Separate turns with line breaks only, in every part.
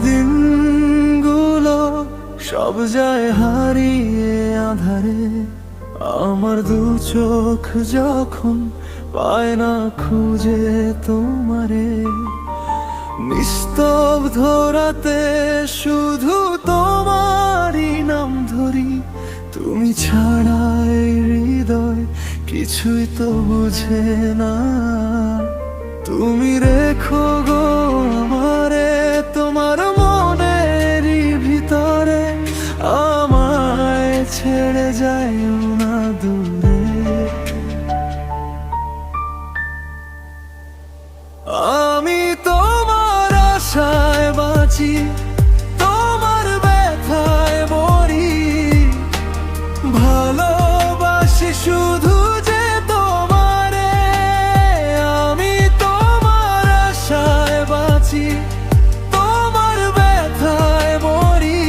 দিনগুলো সব যায় হারিয়ে আধারে, আমার দু চোখ যখন পায় না খুঁজে তোমারে। নিস্তব্ধ রাতে শুধু তোমারই নাম ধরি, তুমি ছাড়া এই হৃদয় কিছুই তো বুঝে না। তুমি রেখো গো আমারে তোমার মনেরই ভিতরে, আমায় ছেড়ে যাইও না দূরে। আমি তোমার আশায় বাঁচি, তোমার ব্যথায় মরি, ভালোবাসি শুধু যে তোমারে। আমি তোমার আশায় বাঁচি, তোমার ব্যথায় মরি,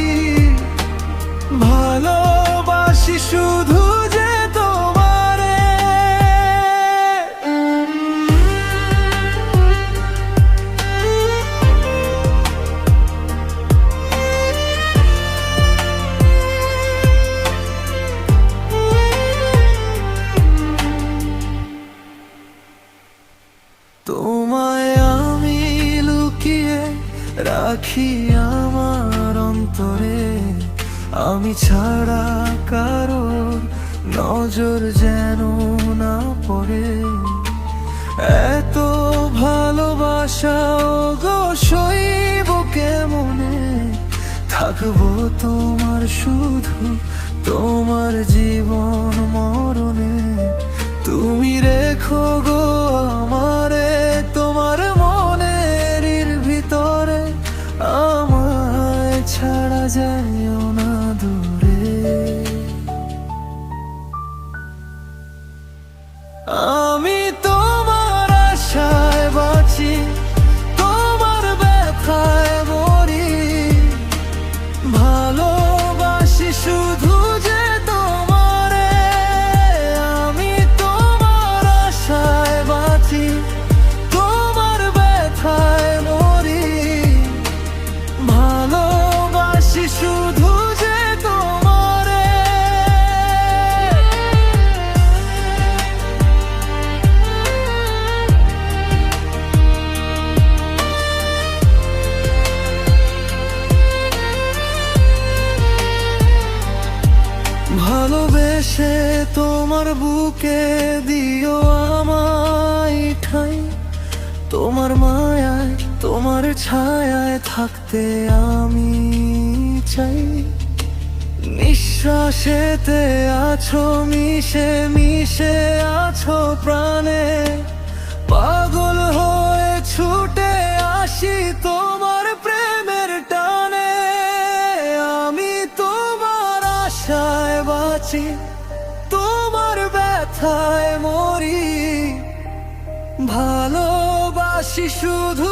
ভালোবাসি শুধু যে তোমারে। তোমায় আমি লুকিয়ে রাখি আমার অন্তরে, আমি ছাড়া কারোর নজর যেন না পড়ে। এত ভালোবাসা গো সইব কেমনে, থাকবো তোমার শুধু তোমার জীবন মরণে। তুমি রেখো গো আমারে তোমার মনের ভিতরে, আমায় ছাড়া যাইও না দূরে। আমি তোমার আশায় বাঁচি, তোমার ব্যথায় মরি, ভালোবাসি শুধু যে তোমারে। আমি তোমার আশায় বাঁচি, তোমার ব্যথায় মরি, ভালোবাসি শুধু যে তোমারে। ভালোবেসে তোমার বুকে দিও আমায় ঠাঁই, তোমার মায়ায় তোমার ছায়ায় থাকতে আমি চাই। নিঃশ্বাসেতে আছো মিশে মিশে আছো প্রাণে, পাগল হয়ে ছুটে আসি তোমার প্রেমের টানে। আমি তোমার আশায় বাঁচি, তোমার ব্যথায় মরি, ভালোবাসি শুধু